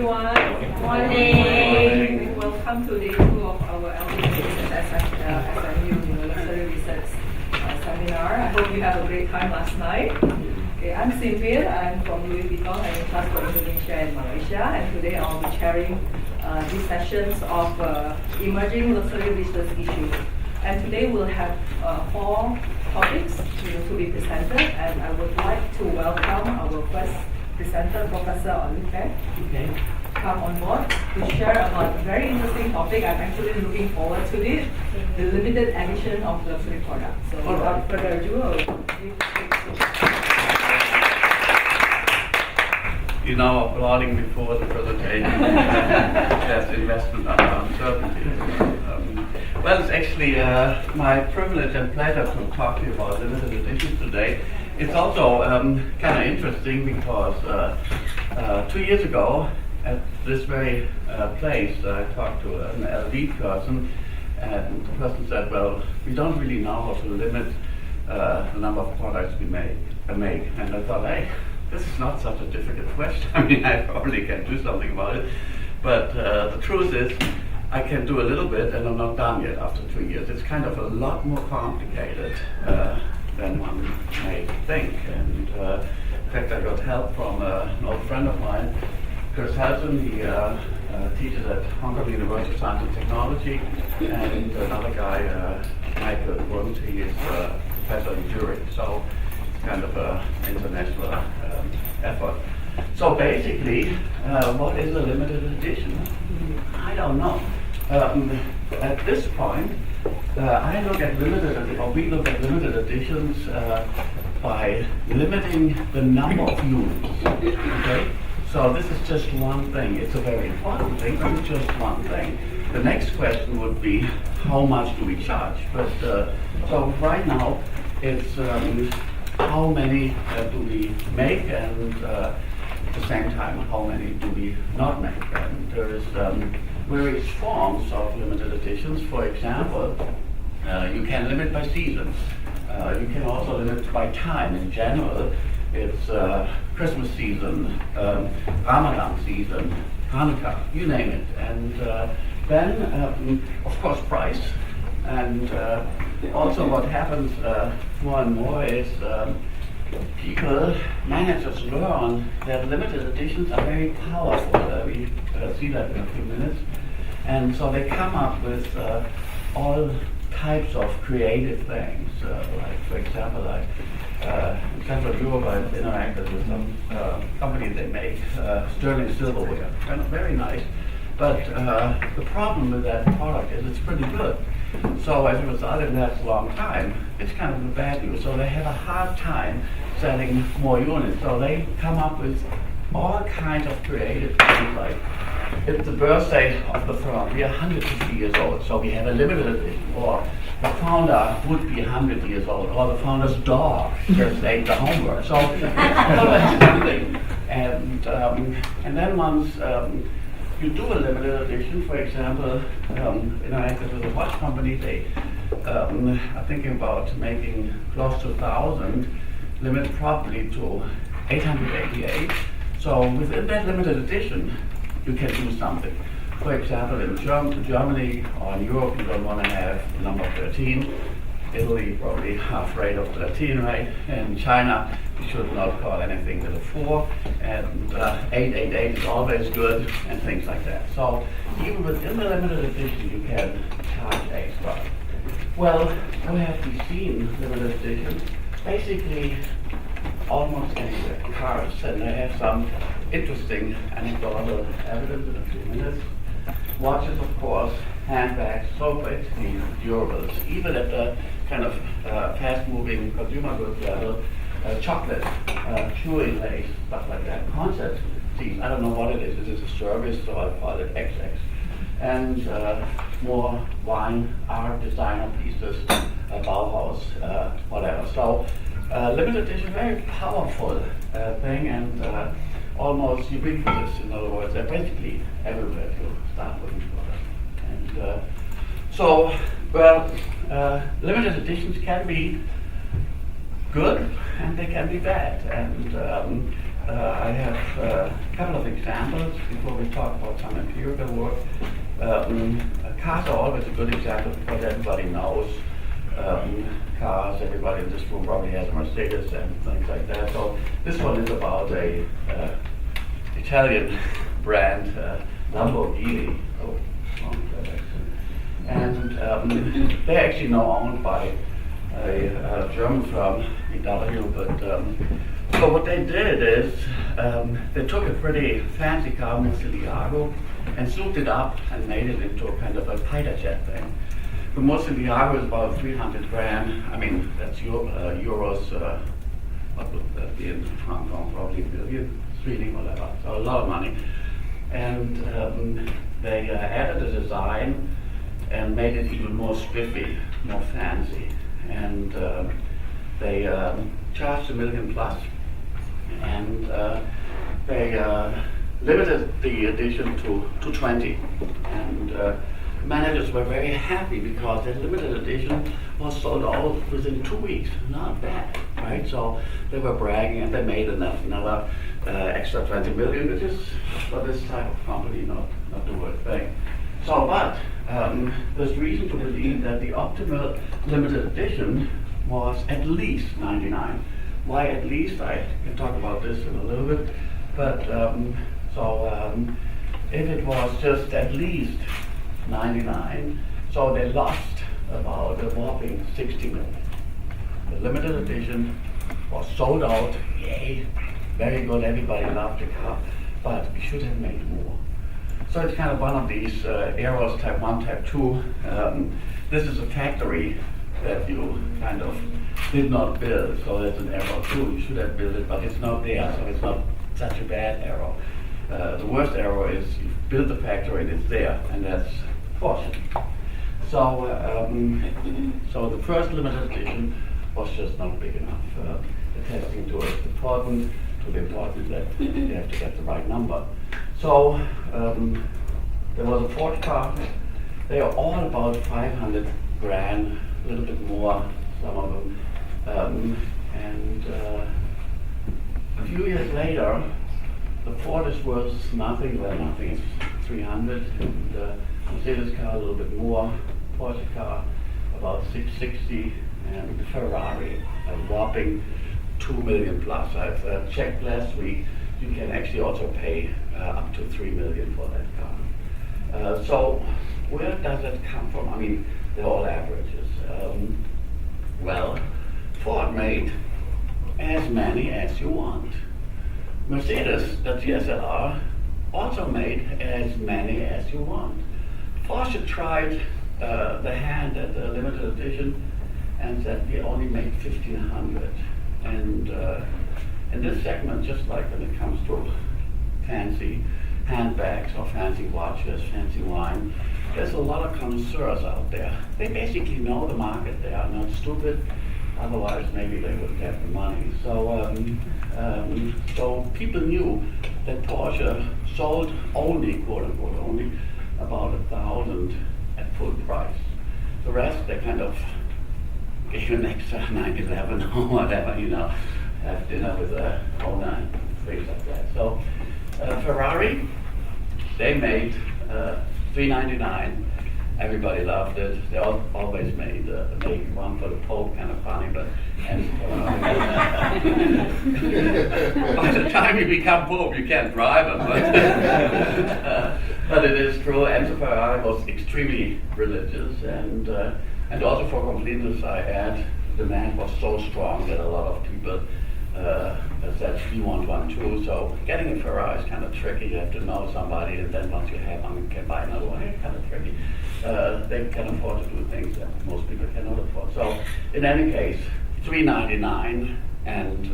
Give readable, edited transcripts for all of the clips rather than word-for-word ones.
everyone. Good morning. Welcome to day 2 of our LVMH-SMU Luxury Research Seminar. I hope you have a great time last night. Okay, I'm Cynthia. I'm from Louis Vuitton. I'm in charge for Indonesia and Malaysia. And today I'll be chairing these sessions of emerging luxury research issues. And today we'll have 4 topics to be presented. And I would like to welcome our first presenter, Professor Oliver. Okay. Come on board to share about a very interesting topic. I'm actually looking forward to it, the limited edition of luxury products. So without further ado, I'll give You know, applauding before the presentation. That's investment under uncertainty. Well, it's actually my privilege and pleasure to talk to you about limited editions today. It's also kind of interesting because 2 years ago, at this very place, I talked to an LV person, and the person said, well, we don't really know how to limit the number of products we make. And I thought, hey, this is not such a difficult question. I mean, I probably can do something about it. But the truth is, I can do a little bit, and I'm not done yet after 2 years. It's kind of a lot more complicated than one may think. And in fact, I got help from an old friend of mine, Chris Helson. He teaches at Hong Kong University of Science and Technology, and another guy, Michael Wundt, he is professor in Zurich. So it's kind of an international effort. So basically, what is a limited edition? I don't know. At this point, we look at limited editions by limiting the number of units. Okay? So this is just one thing. It's a very important thing, but it's just one thing. The next question would be, how much do we charge? But so right now, it's how many do we make, and at the same time, how many do we not make? And there is various forms of limited editions. For example, you can limit by seasons. You can also limit by time. In general, it's Christmas season, Ramadan season, Hanukkah, you name it. And then, of course, price. And also what happens more and more is people, managers learn that limited editions are very powerful. We see that in a few minutes. And so they come up with all types of creative things. Like, for example, in Central Europe, I've interacted with some companies that make sterling silverware. Kind of very nice. But the problem with that product is it's pretty good. So as a result, it lasts a long time. It's kind of a value. So they have a hard time selling more units. So they come up with all kinds of creative things, like it's the birthday of the firm. We are 150 years old, so we have a limited edition. Or the founder would be 100 years old, or the founder's dog just ate the homework. So that's something. And then once you do a limited edition, for example, interacted with a watch company, they are thinking about making close to 1,000, limit probably to 888. So within that limited edition, you can do something. For example, in Germany or in Europe, you don't want to have the number 13. Italy, probably half rate of 13, right? In China, you should not call anything with a 4. And 888 is always good, and things like that. So even within the limited edition, you can charge extra. Well, where have we seen limited editions? Basically, almost anywhere. Cars, and I have some interesting anecdotal evidence in a few minutes. Watches, of course, handbags, so basically durables. Even at the kind of fast-moving consumer goods level, chocolate, chewing lace, stuff like that. Concept seats, I don't know what it is. Is it a service, so I call it XX. And more wine, art, designer pieces, Bauhaus, whatever. So limited edition, very powerful thing, and almost ubiquitous. In other words, they're basically everywhere if you start looking for them. And limited editions can be good and they can be bad. And I have a couple of examples before we talk about some empirical work. Cars are always a good example because everybody knows cars. Everybody in this room probably has a Mercedes and things like that. So this one is about a Italian brand, Lamborghini. Oh, wrong direction. And they're actually now owned by a German firm, VW. But so what they did is they took a pretty fancy car, Murcielago, and souped it up and made it into a kind of a fighter jet thing. The Murcielago is about 300 grand. I mean, that's euros. What would that be in Hong Kong? Probably a billion, Sweden, whatever. So a lot of money. And they added a design and made it even more spiffy, more fancy. And they charged $1 million plus. And they limited the edition to 20. And managers were very happy because the limited edition was sold out within 2 weeks. Not bad, right? So they were bragging, and they made another extra 20 million, which is for this type of company not the worst thing. So, but there's reason to believe that the optimal limited edition was at least 99. Why at least? I can talk about this in a little bit. But if it was just at least 99, so they lost about a whopping 60 million. The limited edition was sold out. Yay, very good. Everybody loved the car, but we should have made more. So it's kind of one of these errors, type 1, type 2. This is a factory that you kind of did not build, so that's an error too. You should have built it, but it's not there, so it's not such a bad error. The worst error is you build the factory and it's there, and that's fortunate. So, so the first limited edition was just not big enough. The testing tool is important, to the important that you have to get the right number. So there was a Ford car. They are all about 500 grand, a little bit more, some of them. And a few years later, the Ford is worth nothing. Well, nothing is 300. And Mercedes car a little bit more. Porsche car about 660, and the Ferrari a whopping 2 million plus. I've checked last week. You can actually also pay up to 3 million for that car. So where does that come from? I mean, they're all averages. Well, Ford made as many as you want. Mercedes, the GSLR, also made as many as you want. Porsche tried the hand at the limited edition and said we only make 1,500. And in this segment, just like when it comes to fancy handbags or fancy watches, fancy wine, there's a lot of connoisseurs out there. They basically know the market. They are not stupid. Otherwise, maybe they wouldn't have the money. So people knew that Porsche sold only, quote unquote, only about 1,000 at full price. The rest, they kind of gave an extra 9/11 or whatever, you know, have dinner with a owner, things like that. So Ferrari, they made $399. Everybody loved it. They always made one for the Pope, kind of funny, but and by the time you become Pope, you can't drive them. But it is true. Enzo Ferrari was extremely religious, and also for completeness, I add, the demand was so strong that a lot of people said, we want one too. So getting a Ferrari is kind of tricky. You have to know somebody, and then once you have one, you can buy another one. It's kind of tricky. They can afford to do things that most people cannot afford. So in any case, $399 and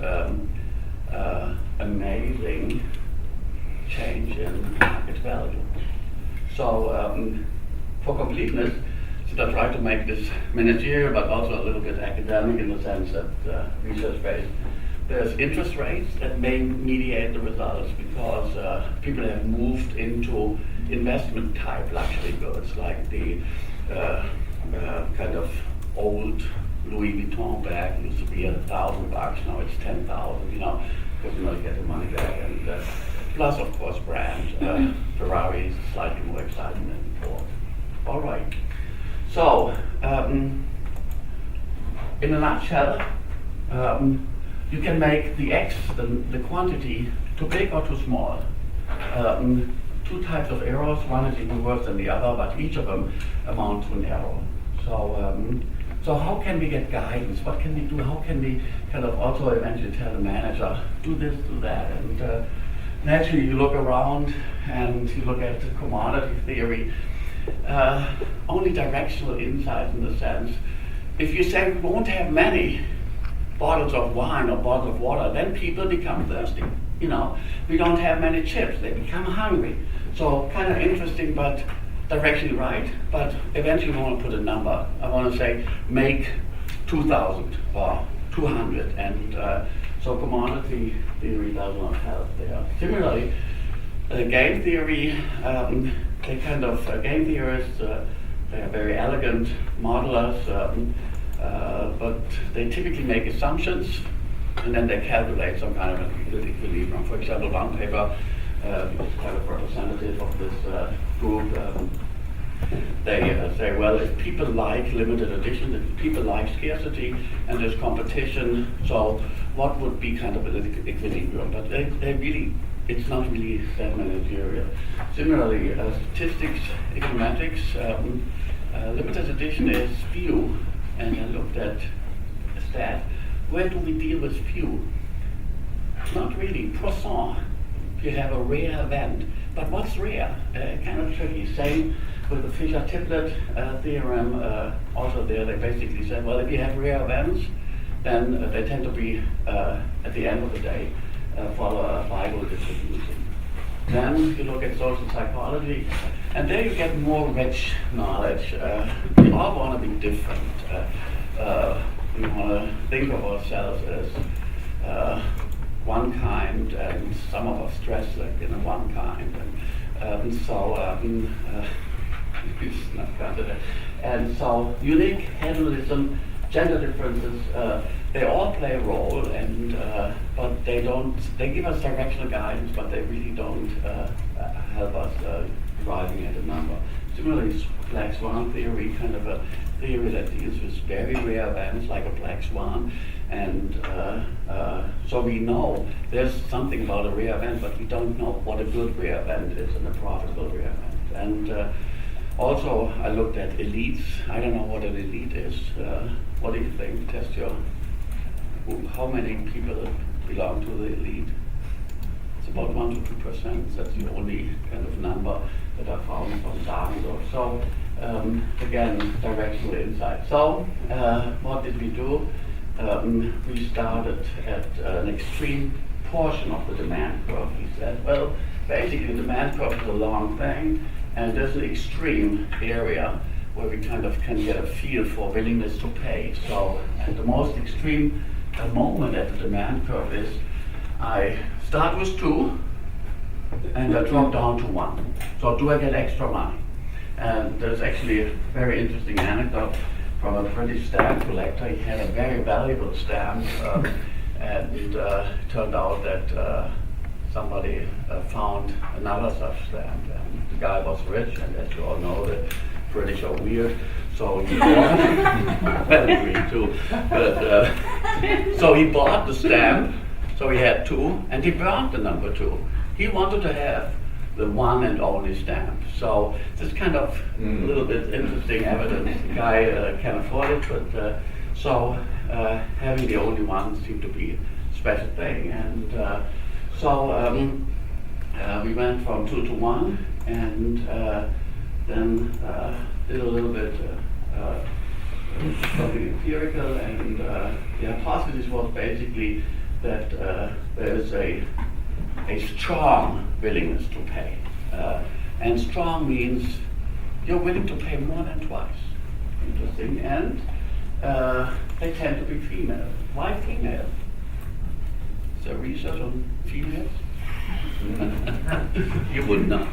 amazing change in market value. So for completeness, so I try to make this managerial but also a little bit academic in the sense that research-based. There's interest rates that may mediate the results because people have moved into investment type luxury goods like the kind of old Louis Vuitton bag used to be $1,000, now it's 10,000. Because you get the money back. And plus, of course, brand. Ferrari is slightly more exciting than before. All right. So, in a nutshell, you can make the X, the quantity, too big or too small. Two types of errors. One is even worse than the other, but each of them amount to an error. So how can we get guidance? What can we do? How can we kind of also eventually tell the manager, do this, do that? And naturally, you look around and you look at commodity theory. Only directional insights in the sense, if you say we won't have many bottles of wine or bottles of water, then people become thirsty. We don't have many chips, they become hungry. So kind of interesting, but directionally right. But eventually I want to put a number. I want to say make 2,000 or 200, and so commodity theory does not help there. Similarly, game theory, game theorists, they are very elegant modelers, but they typically make assumptions and then they calculate some kind of an equilibrium. For example, one paper, kind of representative of this group, they say, well, if people like limited edition, if people like scarcity, and there's competition, so what would be kind of an equilibrium? But they really, it's not really that managerial. Similarly, statistics, econometrics, limited edition is few, and I looked at a stat. Where do we deal with few? Not really. Poisson, you have a rare event. But what's rare? Kind of tricky. Same with the Fisher-Triplett theorem. Also there, they basically said, well, if you have rare events, then they tend to be, at the end of the day, follow a Bible distribution. Then you look at social psychology, and there you get more rich knowledge. We all want to be different. We want to think of ourselves as one kind, and some of us dress like one kind, and it's not counted. And so unique hedonism, gender differences, they all play a role, and but they don't. They give us directional guidance, but they really don't help us driving at a number. Similarly, black swan theory, kind of a theory that deals with very rare events like a black swan, and so we know there's something about a rare event, but we don't know what a good rare event is and a profitable rare event. And also, I looked at elites. I don't know what an elite is. What do you think? Test your. How many people belong to the elite? It's about 1 to 2%. That's the only kind of number that I found from Darwin. So again, directional insight. So what did we do? We started at an extreme portion of the demand curve. We said, well, basically the demand curve is a long thing, and there's an extreme area where we kind of can get a feel for willingness to pay. So at the most extreme moment at the demand curve is I start with 2 and I drop down to 1. So do I get extra money? And there's actually a very interesting anecdote from a British stamp collector. He had a very valuable stamp, and it turned out that somebody found another such stamp, and the guy was rich, and as you all know, the British are weird, so he bought, well, we too, but so he bought the stamp, so he had 2, and he burned the number 2. He wanted to have the one and only stamp. So this kind of a little bit interesting evidence. The guy can afford it, but so having the only one seemed to be a special thing. And so we went from 2 to 1, and then did a little bit something empirical, and the hypothesis was basically that there is a strong willingness to pay. And strong means you're willing to pay more than twice. Interesting. And they tend to be female. Why female? Is there research on females? You would not.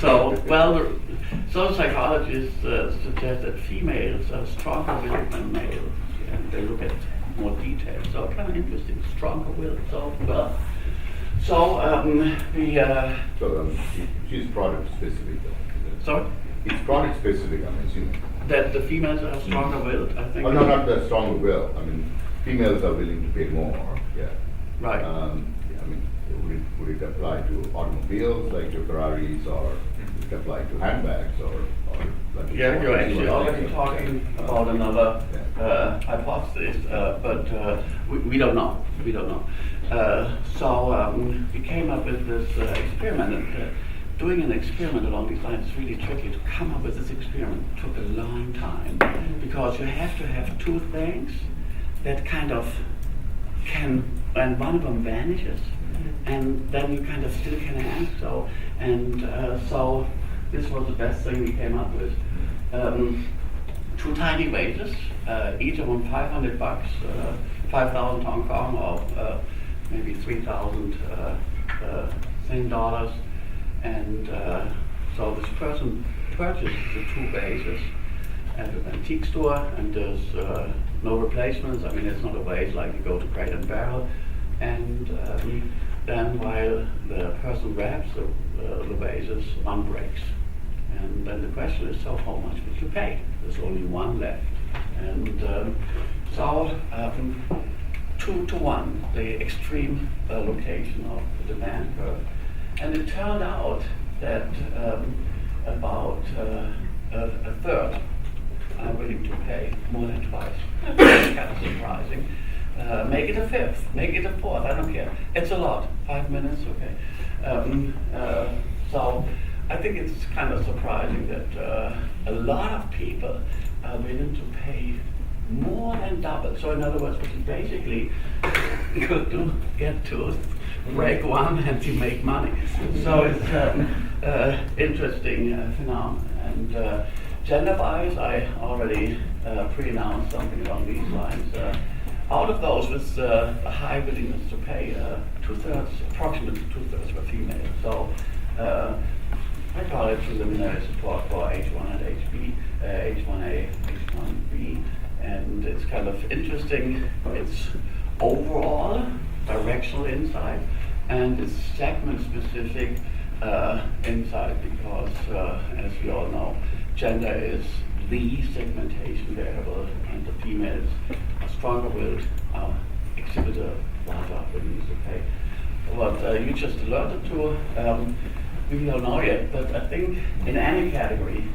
Some psychologists suggest that females are stronger willed than males, and they look at more details. So kind of interesting, stronger willed. She's product specific though. Sorry? It's product specific, I'm assuming. That the females are stronger willed, I think. Oh, no, not the stronger will. I mean, females are willing to pay more, yeah. Right. I mean, would it apply to automobiles like your Ferraris, or would it apply to handbags, or like Yeah, you're actually already talking about another hypothesis, but we don't know. We don't know. We came up with this experiment. And, doing an experiment along these lines is really tricky. To come up with this experiment took a long time because you have to have two things that kind of can, and one of them vanishes, and then you kind of still can ask. So this was the best thing we came up with. Two tiny vases, each of them $500, 5,000 Hong Kong, or maybe 3,000 Sing dollars. And so this person purchased the two vases at an antique store, and there's no replacements. I mean, it's not a vase like you go to Crate and Barrel. And then while the person wraps the vases, one breaks. And then the question is, so how much would you pay? There's only one left. And 2 to 1, the extreme location of the demand curve. And it turned out that about a third are willing to pay more than twice. That's kind of surprising. Make it a fifth, make it a fourth, I don't care. It's a lot, 5 minutes, okay. So I think it's kind of surprising that a lot of people are willing to pay more than double. So in other words, which is basically you do get to break one and you make money. So it's interesting phenomenon. And gender-wise, I already pre-announced something along these lines. Out of those with a high willingness to pay, approximately two-thirds were female. So I call it preliminary support for H1 and H1A, H1B. And it's kind of interesting. It's overall directional insight, and it's segment-specific insight because, as we all know, gender is the segmentation variable, and the females are stronger willed, exhibit a larger willingness to pay. What you just alerted to, we don't know yet, but I think in any category,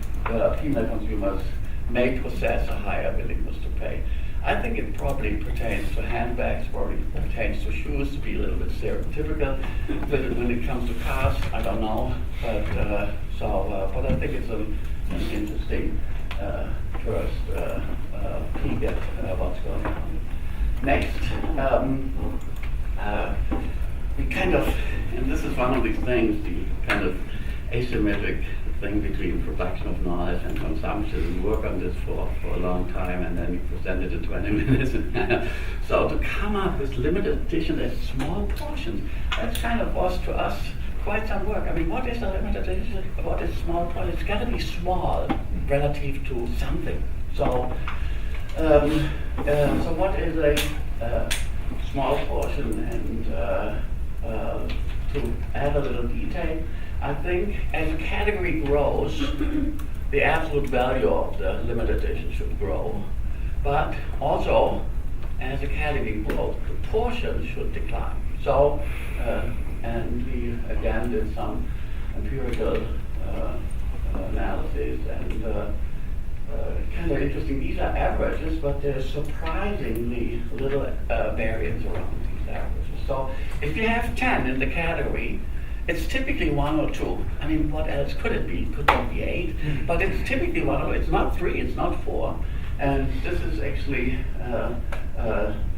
female consumers may possess a higher willingness to pay. I think it probably pertains to handbags, probably pertains to shoes, to be a little bit stereotypical. But when it comes to cars, I don't know. But but I think it's an interesting first peek at what's going on. Next, we kind of, and this is one of these things, the kind of asymmetric thing between production of knowledge and consumption. We work on this for a long time, and then we present it in 20 minutes. So to come up with limited edition as small portions, that kind of was to us quite some work. I mean, what is a limited edition? What is small portion? It's got to be small relative to something. So, so what is a small portion? And to add a little detail, I think as a category grows, the absolute value of the limited edition should grow. But also, as a category grows, the portion should decline. So, and we again did some empirical analysis, and kind of interesting. These are averages, but there's surprisingly little variance around these averages. So if you have 10 in the category, it's typically 1 or 2. I mean, what else could it be? Could it be 8? But it's typically 1 or 2. It's not 3, it's not 4. And this is actually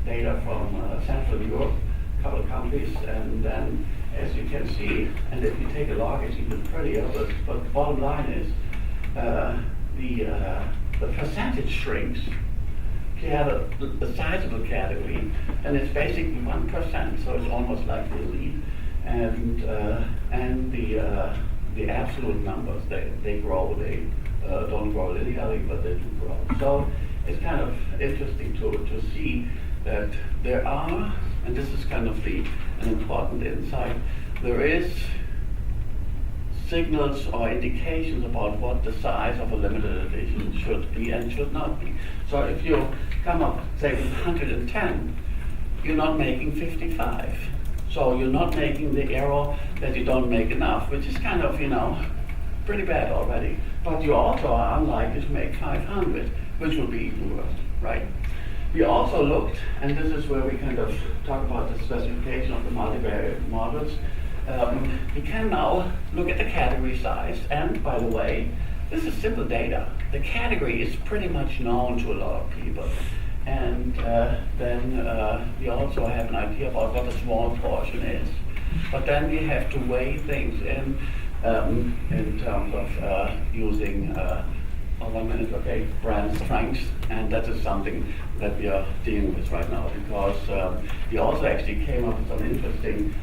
data from Central Europe, a couple of countries. And then, as you can see, and if you take a log, it's even prettier. But the bottom line is the percentage shrinks. If you have a sizable category, and it's basically 1%, so it's almost like the elite. And the the absolute numbers, they grow, they don't grow linearly, but they do grow. So it's kind of interesting to see that there are, and this is kind of an important insight, there is signals or indications about what the size of a limited edition should be and should not be. So if you come up, say, with 110, you're not making 55. So you're not making the error that you don't make enough, which is kind of, pretty bad already. But you also are unlikely to make 500, which would be even worse, right? We also looked, and this is where we kind of talk about the specification of the multivariate models. We can now look at the category size, and by the way, this is simple data. The category is pretty much known to a lot of people. And then we also have an idea about what a small portion is. But then we have to weigh things in terms of using, brand strength. And that is something that we are dealing with right now, because we also actually came up with some interesting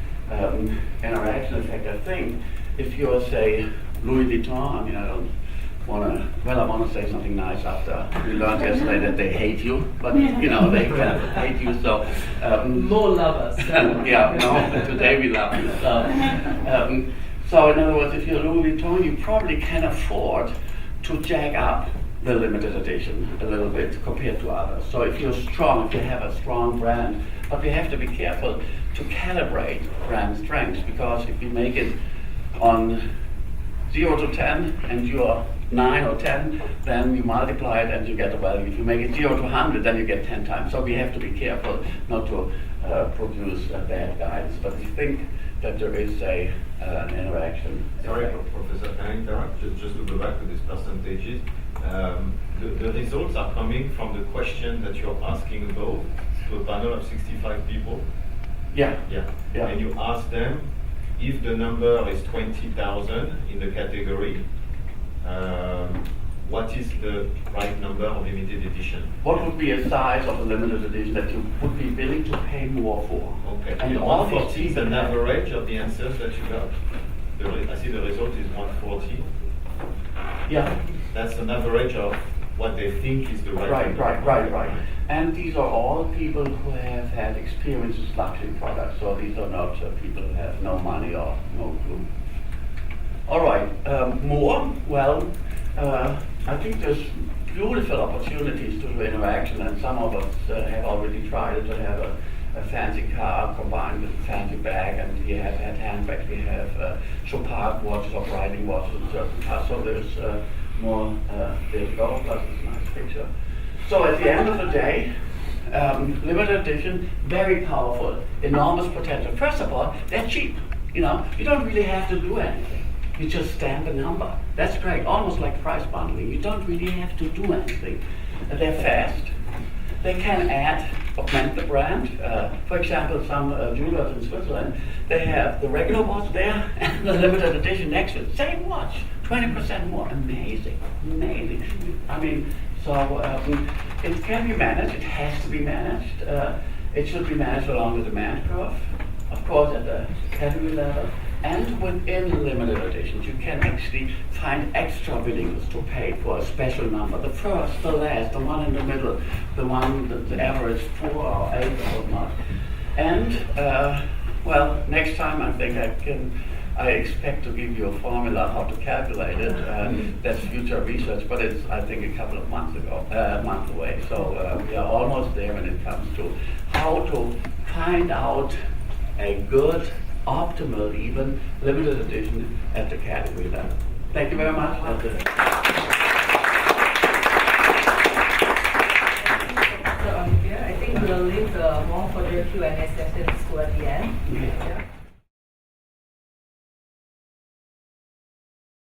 interaction effect. I think if you're, say, Louis Vuitton, I want to say something nice after we learned yesterday that they hate you, but they kind of hate you, so. More lovers. Today we love you. So in other words, if you're Louis Vuitton, you probably can afford to jack up the limited edition a little bit compared to others. So if you're strong, if you have a strong brand, but we have to be careful to calibrate brand strength, because if you make it on 0 to 10 and you're 9 or 10, then you multiply it and you get a value. If you make it 0 to 100, then you get 10 times. So we have to be careful not to produce bad guides. But we think that there is an interaction. Sorry, Professor, can I interrupt? Just to go back to these percentages. The results are coming from the question that you're asking about to a panel of 65 people. Yeah. And you ask them if the number is 20,000 in the category, what is the right number of limited edition? What would be a size of a limited edition that you would be willing to pay more for? Okay. And all 140 is an average of the answers that you got. I see the result is 140. Yeah. That's an average of what they think is the right number. Right. And these are all people who have had experience with luxury products. So these are not people who have no money or no clue. All right, more? Well, I think there's beautiful opportunities to do interaction, and some of us have already tried it, to have a fancy car combined with a fancy bag, and we have had handbags, we have Chopard watches or riding watches in certain cars, so there's more, there you go, plus this nice picture. So at the end of the day, limited edition, very powerful, enormous potential. First of all, they're cheap, you don't really have to do anything. You just stamp a number. That's great, almost like price bundling. You don't really have to do anything. They're fast. They can augment the brand. For example, some jewelers in Switzerland, they have the regular watch there and the limited edition next to it. Same watch, 20% more. Amazing. I mean, so it can be managed. It has to be managed. It should be managed along the demand curve, of course, at the category level. And within limited editions, you can actually find extra willingness to pay for a special number. The first, the last, the one in the middle, the one that the average 4 or 8 or whatnot. And next time I think I expect to give you a formula how to calculate it. That's future research, but it's I think a couple of months away. So we are almost there when it comes to how to find out a good, optimal, even limited edition at the category level. Thank you very much. That's it. I think we'll leave the more further Q&A sessions toward the end. Yeah.